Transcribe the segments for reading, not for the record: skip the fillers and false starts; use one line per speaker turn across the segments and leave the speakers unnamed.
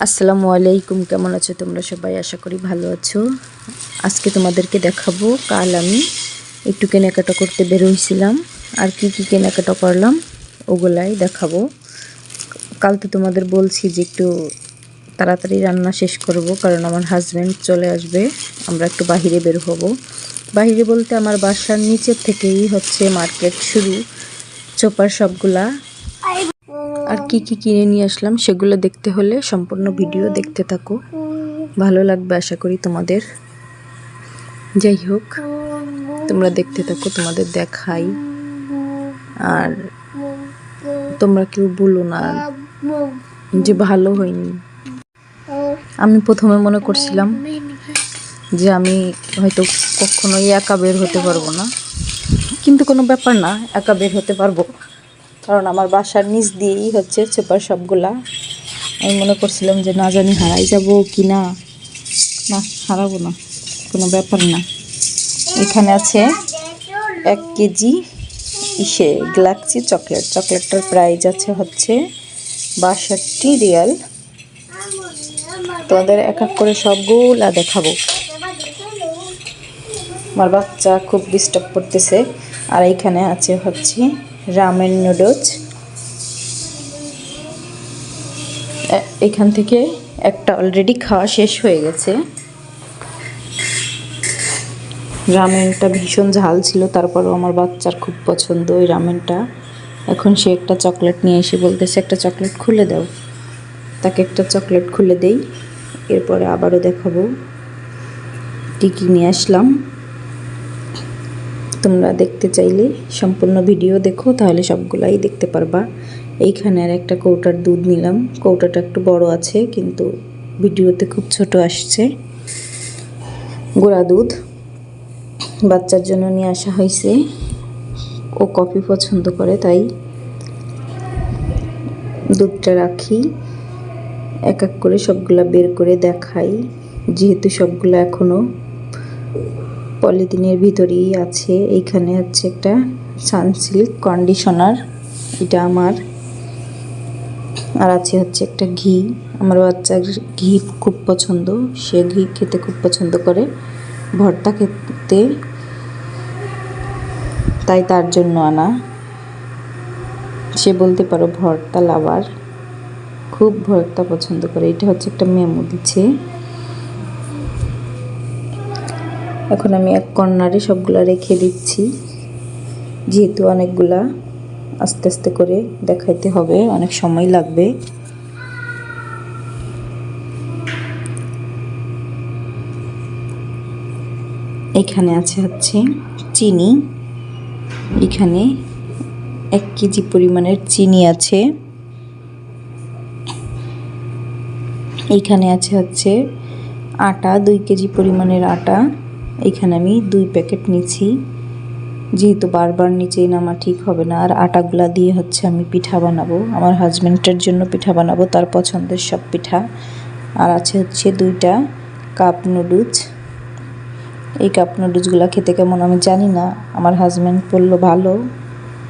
আসসালামু আলাইকুম, কেমন আছো তোমরা সবাই? আশা করি ভালো আছো। আজকে তোমাদেরকে দেখাবো কাল আমি একটু কেনাকাটা করতে বের হয়েছিলাম, আর কি কি কেনাকাটা করলাম ওগুলাই দেখাবো। কাল তো তোমাদের বলছি যে একটু তাড়াতাড়ি রান্না শেষ করব, কারণ আমার হাজব্যান্ড চলে আসবে। আমরা একটু বাহিরে বের হব। বাহিরে বলতে আমার বাসার নিচের থেকেই হচ্ছে মার্কেট শুরু, চোপার সবগুলা। আর কি কি কিনে নিয়ে আসলাম সেগুলো দেখতে হলে সম্পূর্ণ ভিডিও দেখতে থাকো, ভালো লাগবে আশা করি তোমাদের। যাই হোক, তোমরা দেখতে থাকো, তোমাদের দেখাই। আর তোমরা কেউ বলো না যে ভালো হয়নি। আমি প্রথমে মনে করছিলাম যে আমি হয়তো কখনোই একা বের হতে পারবো না, কিন্তু কোনো ব্যাপার না, একা বের হতে পারবো, কারণ আমার বাসার নিচ দিয়েই হচ্ছে চোপার সবগুলা। আমি মনে করছিলাম যে না জানি হারাই যাব কি না, না হারাবো না, কোনো ব্যাপার না। এখানে আছে 1 কেজি গ্যালাক্সি চকলেটটার প্রাইস আছে হচ্ছে 62 রিয়াল। তোমাদের এক এক করে সবগুলা দেখাবো। আমার বাচ্চা খুব ডিস্টার্ব করতেছে। আর এইখানে আছে হচ্ছে রামেন নুডলস। এখান থেকে একটা অলরেডি খাওয়া শেষ হয়ে গেছে। রামেনটা ভীষণ ঝাল ছিল, তারপরও আমার বাচ্চার খুব পছন্দ ওই রামেনটা। এখন সে একটা চকলেট নিয়ে এসে বলতেছে একটা চকলেট খুলে দাও। তাকে একটা চকলেট খুলে দেই, এরপরে আবারও দেখাবো কী কী নিয়ে আসলাম। তোমরা দেখতে চাইলে সম্পূর্ণ ভিডিও দেখো, তাহলে সবগুলাই দেখতে পারবা। এইখানে আর একটা কৌটার দুধ নিলাম। কৌটাটা একটু বড় আছে, কিন্তু ভিডিওতে খুব ছোট আসছে। গুঁড়া দুধ বাচ্চার জন্য নিয়ে আসা হয়েছে, ও কফি পছন্দ করে, তাই দুধটা রাখি। এক এক করে সবগুলা বের করে দেখাই, যেহেতু সবগুলো এখনও পলিথিনের ভিতরেই আছে। এইখানে হচ্ছে একটা সানসিল্ক কন্ডিশনার, এটা আমার। আর আছে হচ্ছে একটা ঘি। আমার বাচ্চার ঘি খুব পছন্দ, সে ঘি খেতে খুব পছন্দ করে, ভর্তা খেতে, তাই তার জন্য আনা। সে বলতে পারো ভর্তা লাভার, খুব ভর্তা পছন্দ করে। এটা হচ্ছে একটা মেমো দিচ্ছে। এখন আমি এক কর্নারে সবগুলা রেখে দিচ্ছি, যেহেতু অনেকগুলা আস্তে আস্তে করে দেখাইতে হবে, অনেক সময় লাগবে। এখানে আছে হচ্ছে চিনি। এখানে 1 কেজি পরিমাণের চিনি আছে। এইখানে আছে হচ্ছে আটা, 2 কেজি পরিমাণের আটা। এখানে আমি 2 প্যাকেট নিচ্ছি, যেহেতু বারবার নিচেই নামা ঠিক হবে না। আর আটাগুলা দিয়ে হচ্ছে আমি পিঠা বানাবো, আমার হাজব্যান্ডের জন্য পিঠা বানাবো, তার পছন্দের সব পিঠা। আর আছে হচ্ছে 2টা কাপ নুডলস। এই কাপ নুডলসগুলো খেতে কেমন আমি জানি না, আমার হাজব্যান্ড বললো ভালো,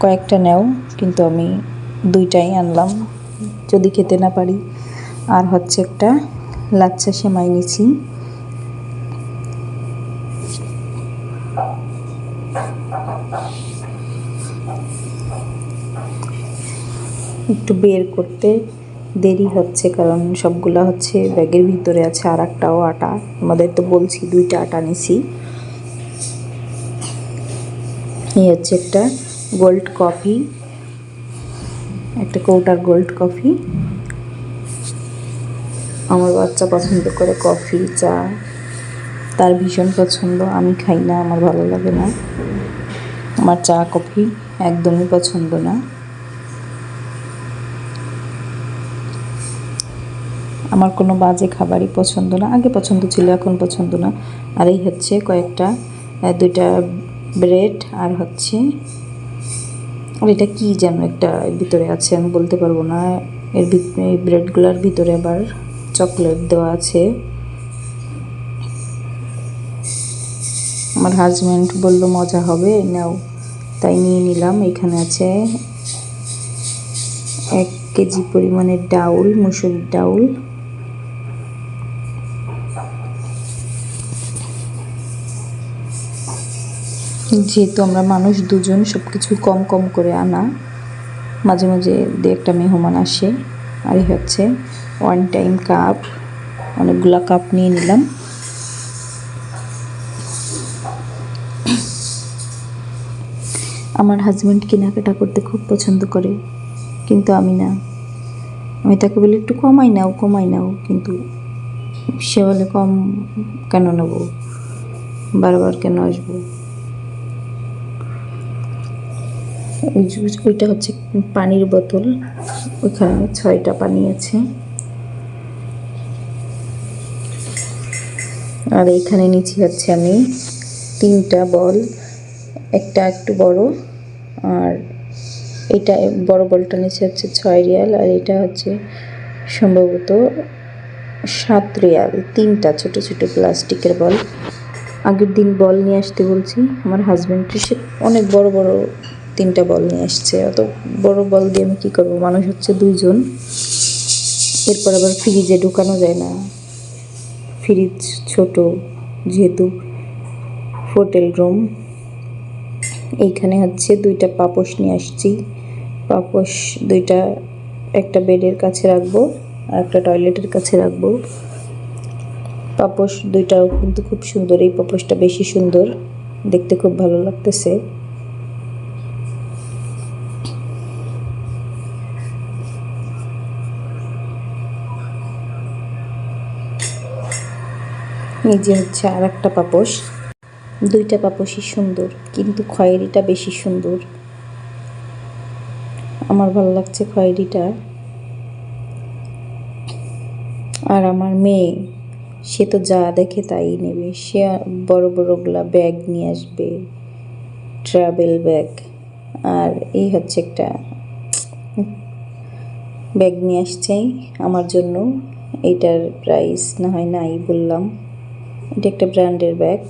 কয়েকটা নেও, কিন্তু আমি 2টাই আনলাম যদি খেতে না পারি। আর হচ্ছে একটা লাচ্ছা সেমাই নিছি। একটু বের করতে দেরি হচ্ছে, কারণ সবগুলা হচ্ছে ব্যাগের ভিতরে আছে। আর একটাও আটা, আমাদের তো বলছি 2টা আটা নিছি। এই হচ্ছে একটা গোল্ড কফি, একটা কৌটার গোল্ড কফি। আমার বাচ্চা পছন্দ করে কফি, চা তার ভীষণ পছন্দ। আমি খাই না, আমার ভালো লাগে না, আমার চা কফি একদমই পছন্দ না। আমার কোনো বাজে খাবারই পছন্দ না, আগে পছন্দ ছিল, এখন পছন্দ না। আর এই হচ্ছে কয়েকটা 2টা ব্রেড, আর হচ্ছে আর এটা কি যেন একটা ভিতরে আছে, আমি বলতে পারবো না। এই ব্রেডগুলোর ভিতরে আবার চকলেট দেওয়া আছে। আমার হাজব্যান্ড বললো মজা হবে, নাও, তাই নিয়ে নিলাম। এখানে আছে 1 কেজি পরিমাণের ডাউল, মুসুরির ডাউল। যেহেতু আমরা মানুষ দুজন, সব কিছু কম কম করে আনা, মাঝে মাঝে দু একটা মেহমান আসে। আর এই হচ্ছে ওয়ান টাইম কাপ, অনেকগুলা কাপ নিয়ে নিলাম। আমার হাজব্যান্ড কেনাকাটা করতে খুব পছন্দ করে, কিন্তু আমি না। আমি তাকে বলি একটু কমাই নাও, কিন্তু সে বলে কম কেন নেব, বারবার কেন আসবো। ওইটা হচ্ছে পানির বোতল, ওইখানে 6টা পানি আছে। আর এইখানে নিচে হচ্ছে আমি 3টা বল, একটা একটু বড়, আর এটা বড় বলটা নিচে হচ্ছে 6 রিয়াল, আর এটা হচ্ছে সম্ভবত 7 রিয়াল। 3টা ছোট ছোট প্লাস্টিকের বল। আগের দিন বল নিয়ে আসতে বলছি, আমার হাজব্যান্ড সে অনেক বড় বড় 3টা বল নিয়ে আসছে। অত বড় বল দিয়ে আমি কী করবো, মানুষ হচ্ছে 2 জন। এরপর আবার ফ্রিজে ঢুকানো যায় না, ফ্রিজ ছোট, যেহেতু হোটেল রুম। এইখানে হচ্ছে 2টা পাপোশ নিয়ে আসছি। পাপোশ 2টা, একটা বেডের কাছে রাখবো আর একটা টয়লেটের কাছে রাখবো। পাপোশ 2টাও কিন্তু খুব সুন্দর, এই পাপোশটা বেশি সুন্দর, দেখতে খুব ভালো লাগতেছে। এই যে হচ্ছে আর একটা পাপোশ। 2টা পাপোশই সুন্দর, কিন্তু খয়েরিটা বেশি সুন্দর। আমার ভালো লাগছে খয়েরিটা। আর আমার মেয়ে, সে তো যা দেখে তাই নেবে। সে বড় বড়গুলা ব্যাগ নিয়ে আসবে, ট্রাভেল ব্যাগ। আর এই হচ্ছে একটা ব্যাগ নিয়ে আসছে আমার জন্য। এইটার প্রাইস না হয় নাই বললাম। এটা একটা ব্র্যান্ডের ব্যাগ,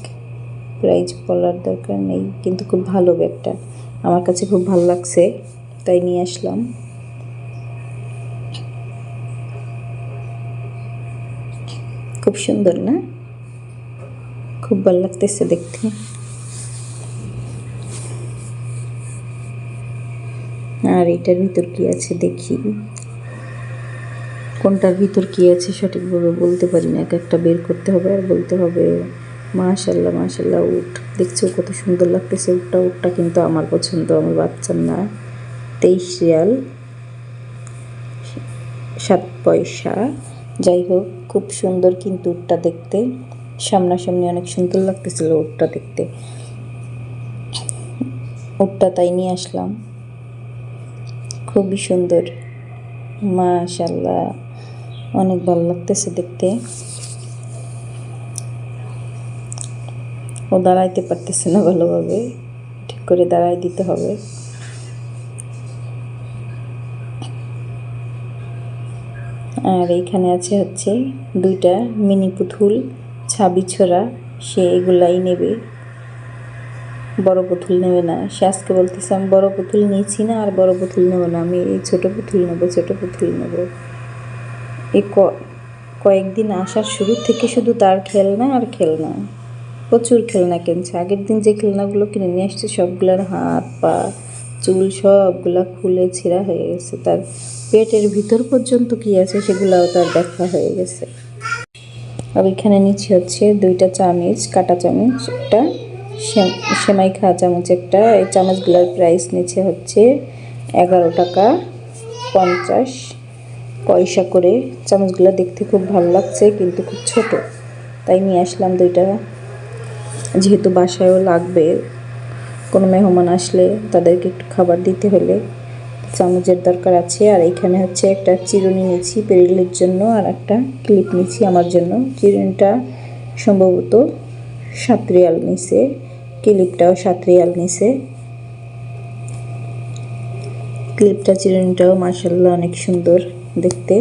প্রাইস বলার দরকার নেই, কিন্তু খুব ভালো ব্যাগটা, আমার কাছে খুব ভালো লাগছে, তাই নিয়ে আসলাম। খুব সুন্দর না? খুব ভালো লাগতেছে দেখতে। আর এটার ভিতর কি আছে দেখি, কোনটার ভিতর কি আছে সঠিকভাবে বলতে পারি না। একটা বের করতে হবে আর বলতে হবে মাশাল্লাহ মাশাল্লাহ। উট দেখছো কত সুন্দর লাগতেছে। উটটা কিন্তু আমার পছন্দ, আমার বাচ্চার না। 23 রিয়াল 7 পয়সা। যাই হোক, খুব সুন্দর কিন্তু উটটা দেখতে, সামনাসামনি অনেক সুন্দর লাগতেছিল উটটা দেখতে। উটটা তাই নিয়ে আসলাম, খুবই সুন্দর, মাশাল্লাহ, অনেক ভালো লাগতেছে দেখতে। ও দাঁড়াইতে পারতেছে না ভালোভাবে, ঠিক করে দাঁড়াই দিতে হবে। আর এইখানে আছে হচ্ছে 2টা মিনি পুতুল, ছাবি ছোড়া। সে এগুলাই নেবে, বড় পুতুল নেবে না। সে আজকে বলতেছে আমি বড় পুতুল নিয়েছি না, আর বড় পুতুল নেবো না, আমি এই ছোটো পুতুল নেবো, ছোটো পুতুল নেবো। এই কয়েকদিন আসার শুরু থেকে শুধু তার খেলনা আর খেলনা, প্রচুর খেলনা কিনছে। আগের দিন যে খেলনাগুলো কিনে নিয়ে আসছে সবগুলোর হাত পা চুল সবগুলা খুলে ছেঁড়া হয়ে গেছে। তার পেটের ভিতর পর্যন্ত কি আছে সেগুলাও তার দেখা হয়ে গেছে। আর এখানে নিচে হচ্ছে 2টা চামচ, কাটা চামচ, একটা সেমাই খাওয়া চামচ একটা। এই চামচগুলোর প্রাইস নিচে হচ্ছে 11 টাকা 50 পয়সা করে। চামচগুলো দেখতে খুব ভালো লাগছে, কিন্তু খুব ছোট, তাই নিয়ে আসলাম 2টা। যেহেতু বাসায়ও লাগবে, কোনো মেহমান আসলে তাদেরকে একটু খাবার দিতে হলে চামচের দরকার আছে। আর এইখানে হচ্ছে একটা চিরুনি নিয়েছি পেরিলের জন্য, আর একটা ক্লিপ নিয়েছি আমার জন্য। চিরুনিটা সম্ভবত 7 রিয়াল নিছে, ক্লিপটাও 7 রিয়াল নিছে। ক্লিপটা চিরুনিটাও মাশাআল্লাহ অনেক সুন্দর দেখতে,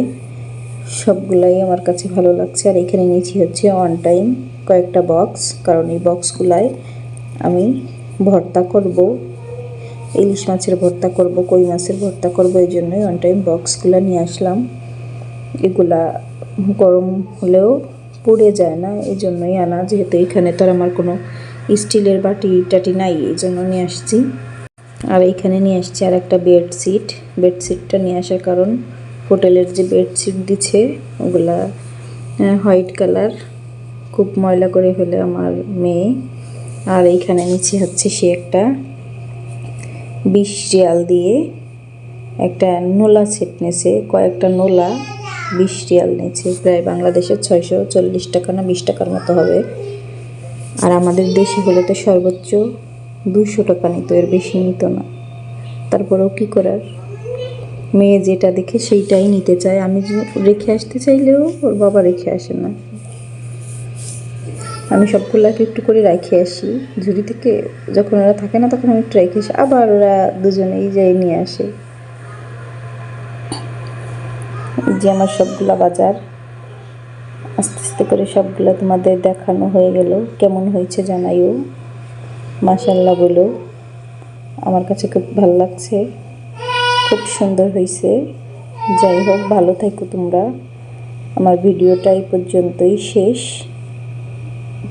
সবগুলাই আমার কাছে ভালো লাগছে। আর এখানে নিয়েছি হচ্ছে অন টাইম কয়েকটা বক্স, কারণ এই বক্সগুলায় আমি ভর্তা করব, ইলিশ মাছের ভর্তা করব, কই মাছের ভর্তা করব, এই জন্যই অন টাইম বক্সগুলো নিয়ে আসলাম। এগুলা গরম হলেও পুড়ে যায় না, এই জন্যই আনা। যেহেতু এখানে তো আর আমার কোনো স্টিলের বাটি টাটি নাই, এই জন্য নিয়ে আসছি। আর এইখানে নিয়ে আসছি আর একটা বেডশিট। বেডশিটটা নিয়ে আসার কারণ হোটেলের যে বেডশিট দিচ্ছে ওগুলা হোয়াইট কালার, খুব ময়লা করে ফেলে আমার মেয়ে। আর এইখানে নিচে হচ্ছে সে একটা 20 রিয়াল দিয়ে একটা নোলা সেট নিয়েছে, কয়েকটা নোলা 20 রিয়াল নিয়েছে, প্রায় বাংলাদেশের 640 টাকা না 20 টাকার মতো হবে। আর আমাদের দেশে হলে তো সর্বোচ্চ 200 টাকা নিত, এর বেশি নিত না। তারপরেও কী করার, মেয়ে যেটা দেখে সেইটাই নিতে চায়। আমি রেখে আসতে চাইলেও ওর বাবা রেখে আসে না। আমি সবগুলাকে একটু করে রেখে আসি ঝুড়ি থেকে, যখন ওরা থাকে না তখন আমি একটু রেখে আসি, আবার ওরা দুজনেই যাই নিয়ে আসে। যে আমার সবগুলা বাজার আস্তে আস্তে করে সবগুলো তোমাদের দেখানো হয়ে গেল। কেমন হয়েছে জানাইও, মাশাআল্লাহ বলো। আমার কাছে খুব ভালো লাগছে, খুব সুন্দর হয়েছে। যাই হোক, ভালো থাকো তোমরা। আমার ভিডিওটা এই পর্যন্তই শেষ,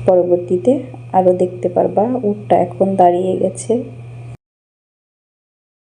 পরবর্তীতে আরও দেখতে পারবা। উটটা এখন দাঁড়িয়ে গেছে।